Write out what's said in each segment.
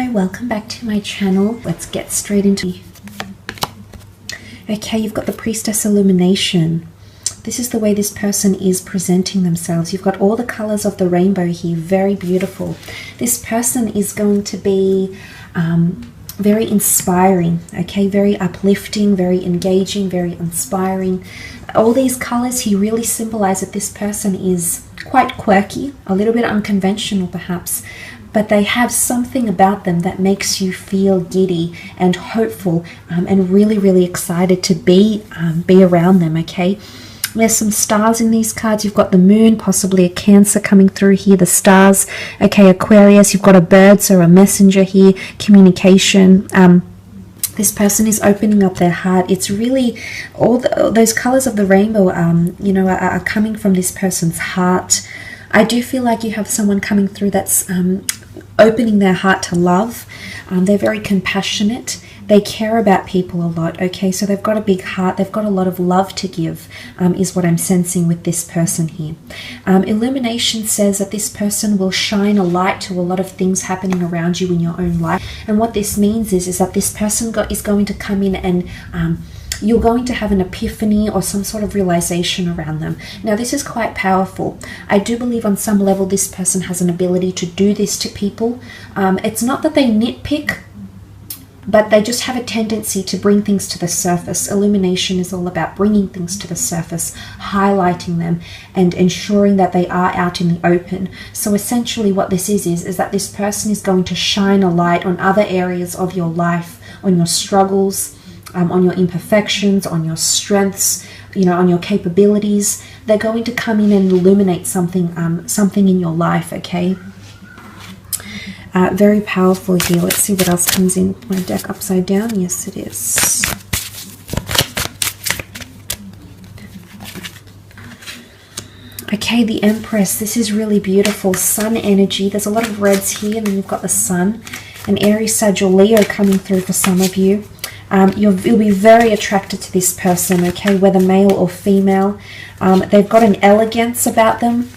Hi, welcome back to my channel. Let's get straight into it. Okay, you've got the Priestess Illumination. This is the way this person is presenting themselves. You've got all the colors of the rainbow here, very beautiful. This person is going to be very inspiring, okay, very uplifting, very engaging, very inspiring. All these colors here really symbolize that this person is quite quirky, a little bit unconventional perhaps, but they have something about them that makes you feel giddy and hopeful and really, really excited to be around them, okay? There's some stars in these cards. You've got the moon, possibly a Cancer coming through here, the stars. Okay, Aquarius, you've got a bird, so a messenger here, communication. This person is opening up their heart. It's really, those colors of the rainbow, are coming from this person's heart. I do feel like you have someone coming through that's opening their heart to love. They're very compassionate. They care about people a lot, okay? So they've got a big heart. They've got a lot of love to give, is what I'm sensing with this person here. Illumination says that this person will shine a light to a lot of things happening around you in your own life. And what this means is that this person is going to come in and you're going to have an epiphany or some sort of realization around them. Now, this is quite powerful. I do believe on some level this person has an ability to do this to people. It's not that they nitpick, but they just have a tendency to bring things to the surface. Illumination is all about bringing things to the surface, highlighting them, and ensuring that they are out in the open. So essentially what this is that this person is going to shine a light on other areas of your life, on your struggles, on your imperfections, on your strengths, on your capabilities. They're going to come in and illuminate something, something in your life, okay? Very powerful here. Let's see what else comes in. My deck upside down. Yes, it is. Okay, the Empress. This is really beautiful. Sun energy. There's a lot of reds here, and then you've got the Sun. An Aries, Sag, or Leo coming through for some of you. You'll be very attracted to this person, okay, whether male or female. They've got an elegance about them,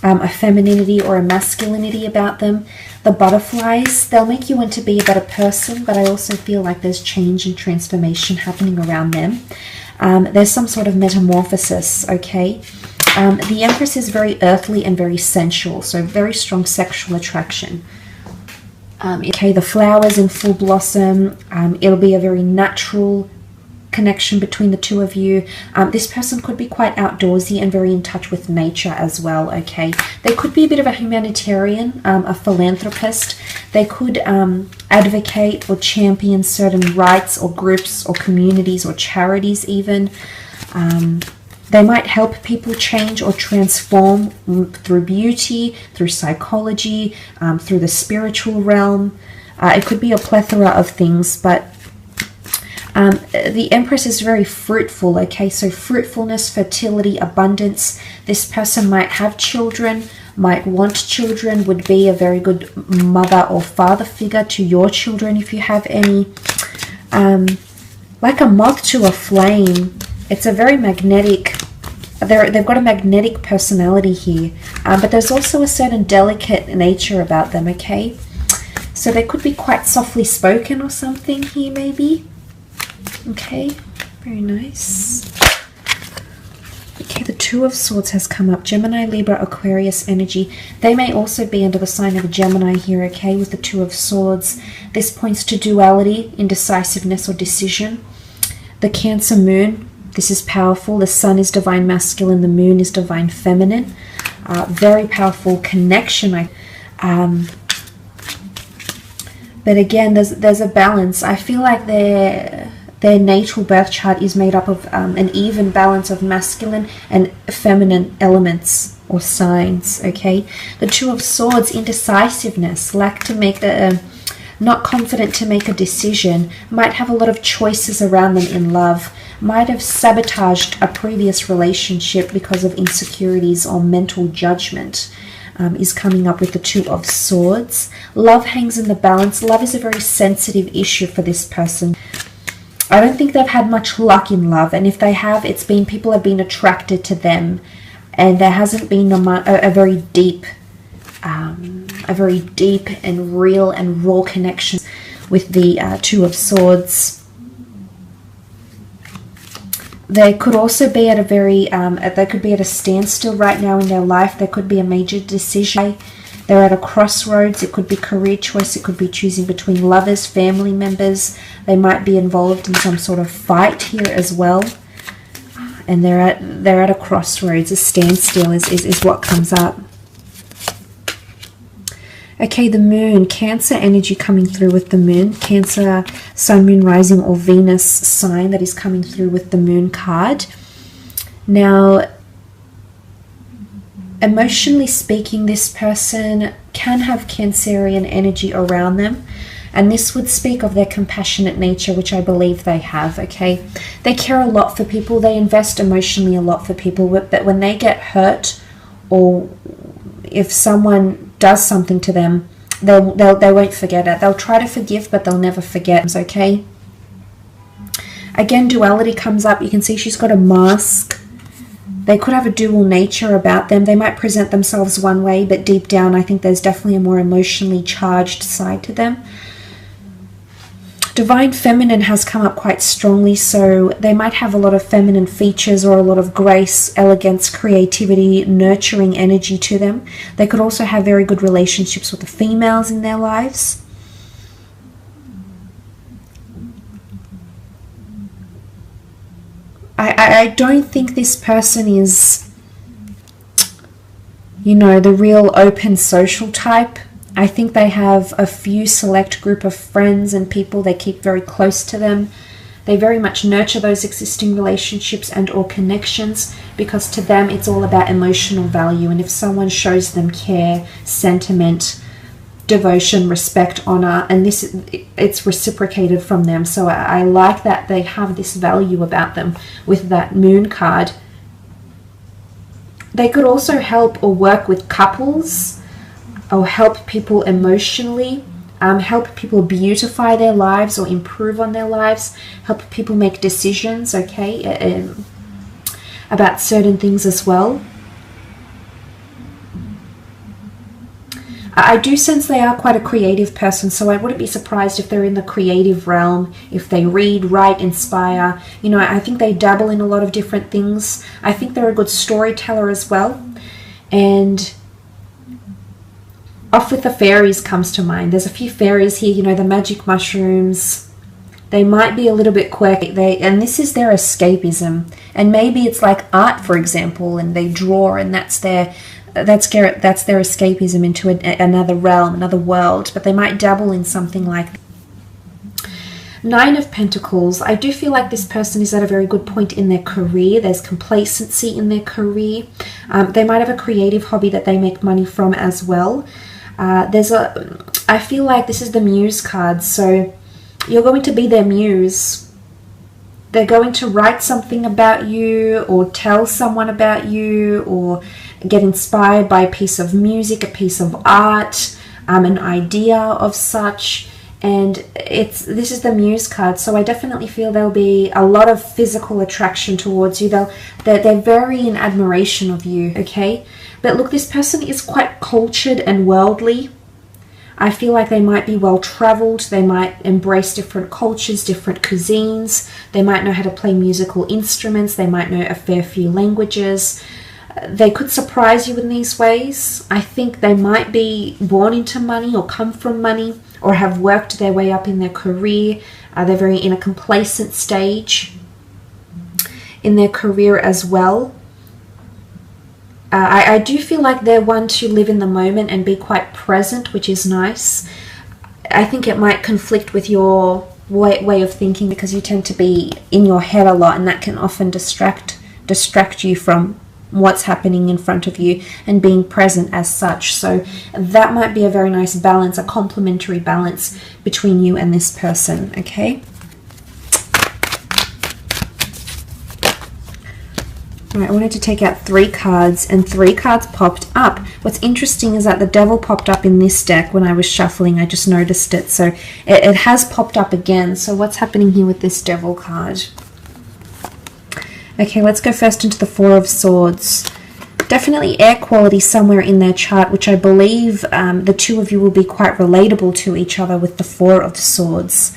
a femininity or a masculinity about them. The butterflies, they'll make you want to be a better person, but I also feel like there's change and transformation happening around them. There's some sort of metamorphosis, okay? The Empress is very earthly and very sensual, so very strong sexual attraction. Okay, the flowers in full blossom. It'll be a very natural connection between the two of you. This person could be quite outdoorsy and very in touch with nature as well, okay? They could be a bit of a humanitarian, a philanthropist. They could advocate or champion certain rights or groups or communities or charities even. They might help people change or transform through beauty, through psychology, through the spiritual realm. It could be a plethora of things, but the Empress is very fruitful, okay? So fruitfulness, fertility, abundance. This person might have children, might want children, would be a very good mother or father figure to your children if you have any. Like a moth to a flame. It's a very magnetic, they've got a magnetic personality here, but there's also a certain delicate nature about them, okay? So they could be quite softly spoken or something here maybe. Okay, very nice. Okay, the Two of Swords has come up. Gemini, Libra, Aquarius energy. They may also be under the sign of a Gemini here, okay, with the Two of Swords. This points to duality, indecisiveness, or decision. The Cancer moon. This is powerful. The Sun is divine masculine. The moon is divine feminine. Very powerful connection. But again, there's a balance. I feel like their natal birth chart is made up of an even balance of masculine and feminine elements or signs, okay? The Two of Swords, indecisiveness, lack to make not confident to make a decision, might have a lot of choices around them in love, might have sabotaged a previous relationship because of insecurities or mental judgment, is coming up with the Two of Swords. Love hangs in the balance. Love is a very sensitive issue for this person. I don't think they've had much luck in love, and if they have, it's been people have been attracted to them, and there hasn't been a very deep a very deep and real and raw connection with the Two of Swords. They could also be at a very, they could be at a standstill right now in their life. There could be a major decision. They're at a crossroads. It could be career choice. It could be choosing between lovers, family members. They might be involved in some sort of fight here as well. And they're at a crossroads. A standstill is what comes up. Okay, the moon, Cancer energy coming through with the moon. Cancer, sun, moon, rising, or Venus sign that is coming through with the moon card. Now, emotionally speaking, this person can have Cancerian energy around them. And this would speak of their compassionate nature, which I believe they have, okay? They care a lot for people. They invest emotionally a lot for people. But when they get hurt, or if someone does something to them, they won't forget it. They'll try to forgive, but they'll never forget, okay? Again, duality comes up. You can see she's got a mask. They could have a dual nature about them. They might present themselves one way, but deep down, I think there's definitely a more emotionally charged side to them. Divine Feminine has come up quite strongly, so they might have a lot of feminine features or a lot of grace, elegance, creativity, nurturing energy to them. They could also have very good relationships with the females in their lives. I don't think this person is, you know, the real open social type. I think they have a few select group of friends and people they keep very close to them. They very much nurture those existing relationships and or connections, because to them it's all about emotional value. And if someone shows them care, sentiment, devotion, respect, honor, and it's reciprocated from them. So I like that they have this value about them with that moon card. They could also help or work with couples, or help people emotionally, help people beautify their lives or improve on their lives, help people make decisions, okay, about certain things as well. I do sense they are quite a creative person, so I wouldn't be surprised if they're in the creative realm, if they read, write, inspire. You know, I think they dabble in a lot of different things. I think they're a good storyteller as well. And off with the fairies comes to mind. There's a few fairies here, you know, the magic mushrooms. They might be a little bit quirky, and this is their escapism. And maybe it's like art, for example, and they draw, and that's their escapism into another realm, another world. But they might dabble in something like that. Nine of Pentacles. I do feel like this person is at a very good point in their career. There's complacency in their career. They might have a creative hobby that they make money from as well. I feel like this is the Muse card, so you're going to be their muse. They're going to write something about you, or tell someone about you, or get inspired by a piece of music, a piece of art, an idea of such. And this is the Muse card, so I definitely feel there'll be a lot of physical attraction towards you. They're very in admiration of you, okay? But look, this person is quite cultured and worldly. I feel like they might be well-traveled. They might embrace different cultures, different cuisines. They might know how to play musical instruments. They might know a fair few languages. They could surprise you in these ways. I think they might be born into money or come from money, or have worked their way up in their career. They're very in a complacent stage in their career as well. I do feel like they're one to live in the moment and be quite present, which is nice. I think it might conflict with your way of thinking, because you tend to be in your head a lot, and that can often distract you from what's happening in front of you and being present as such. So that might be a very nice balance, a complementary balance between you and this person, okay? All right, I wanted to take out 3 cards, and 3 cards popped up. What's interesting is that the Devil popped up in this deck when I was shuffling. I just noticed it. So it has popped up again. So what's happening here with this Devil card? Okay, let's go first into the 4 of Swords. definitely air quality somewhere in their chart, which I believe the two of you will be quite relatable to each other with the Four of Swords.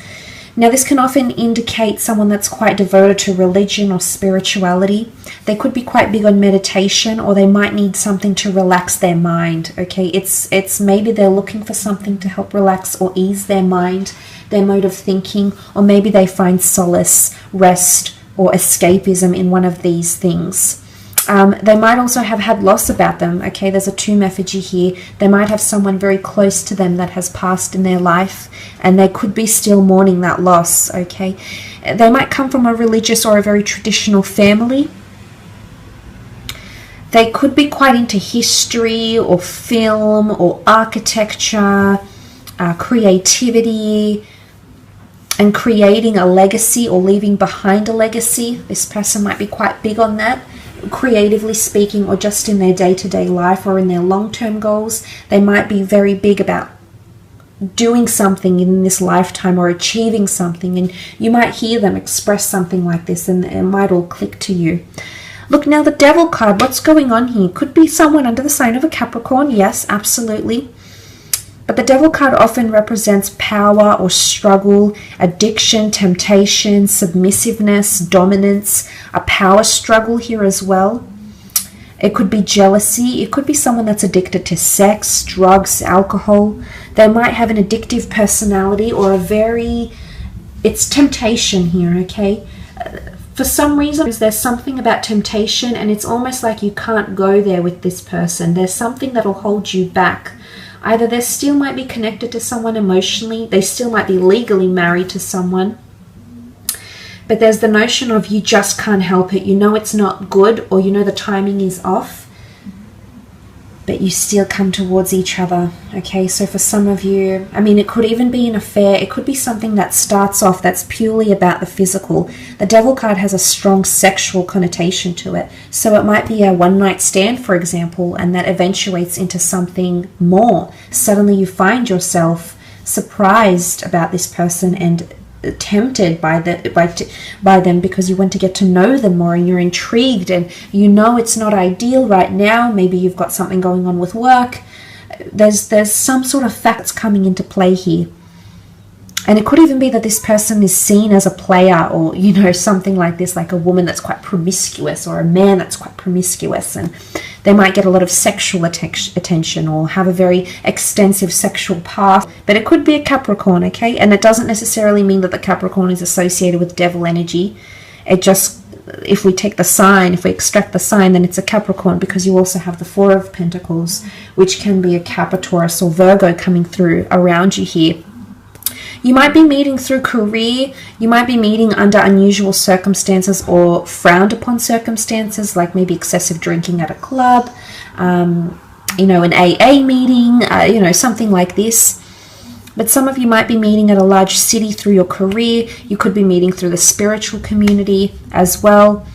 Now, this can often indicate someone that's quite devoted to religion or spirituality. They could be quite big on meditation, or they might need something to relax their mind, okay? It's maybe they're looking for something to help relax or ease their mind, their mode of thinking, or maybe they find solace, rest, or escapism in one of these things. They might also have had loss about them, okay? There's a tomb effigy here. They might have someone very close to them that has passed in their life, and they could be still mourning that loss, okay? They might come from a religious or a very traditional family. They could be quite into history or film or architecture, creativity, and creating a legacy or leaving behind a legacy. This person might be quite big on that, creatively speaking, or just in their day-to-day life or in their long-term goals. They might be very big about doing something in this lifetime or achieving something, and you might hear them express something like this and it might all click to you. Look, now the Devil card, what's going on here? Could be someone under the sign of a Capricorn, yes, absolutely. But the Devil card often represents power or struggle, addiction, temptation, submissiveness, dominance, a power struggle here as well. It could be jealousy. It could be someone that's addicted to sex, drugs, alcohol. They might have an addictive personality or it's temptation here, okay? For some reason, there's something about temptation, and it's almost like you can't go there with this person. There's something that'll hold you back. Either they still might be connected to someone emotionally, they still might be legally married to someone, but there's the notion of you just can't help it. You know it's not good, or you know the timing is off, but you still come towards each other, okay? So for some of you, I mean, it could even be an affair. It could be something that starts off that's purely about the physical. The Devil card has a strong sexual connotation to it. So it might be a one-night stand, for example, and that eventuates into something more. Suddenly you find yourself surprised about this person and tempted by them because you want to get to know them more, and you're intrigued, and you know it's not ideal right now. Maybe you've got something going on with work. There's some sort of facts coming into play here. And it could even be that this person is seen as a player, or, you know, something like this, like a woman that's quite promiscuous or a man that's quite promiscuous, and they might get a lot of sexual attention or have a very extensive sexual past. But it could be a Capricorn, okay? And it doesn't necessarily mean that the Capricorn is associated with devil energy. It just, if we take the sign, if we extract the sign, then it's a Capricorn, because you also have the Four of Pentacles, which can be a Capricorn or Virgo coming through around you here. You might be meeting through career. You might be meeting under unusual circumstances or frowned upon circumstances, like maybe excessive drinking at a club, you know, an AA meeting, you know, something like this. But some of you might be meeting at a large city through your career. You could be meeting through the spiritual community as well.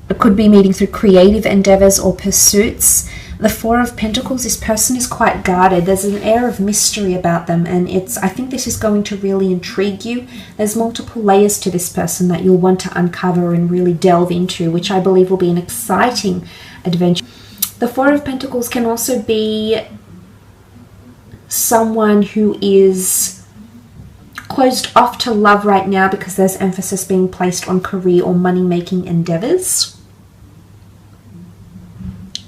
It could be meeting through creative endeavors or pursuits. The Four of Pentacles, this person is quite guarded. There's an air of mystery about them, and I think this is going to really intrigue you. There's multiple layers to this person that you'll want to uncover and really delve into, which I believe will be an exciting adventure. The Four of Pentacles can also be someone who is closed off to love right now because there's emphasis being placed on career or money-making endeavors.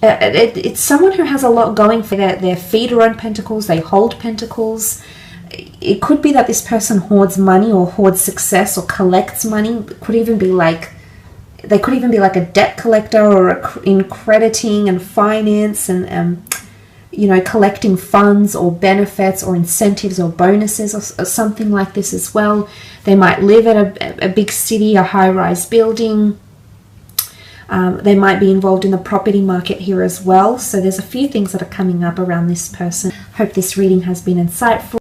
It's someone who has a lot going for their feet are on pentacles, they hold pentacles. It could be that this person hoards money or hoards success or collects money. It could even be like, they could even be like a debt collector or in crediting and finance and you know, collecting funds or benefits or incentives or bonuses or something like this as well. They might live at a big city, a high-rise building. They might be involved in the property market here as well. So there's a few things that are coming up around this person. Hope this reading has been insightful.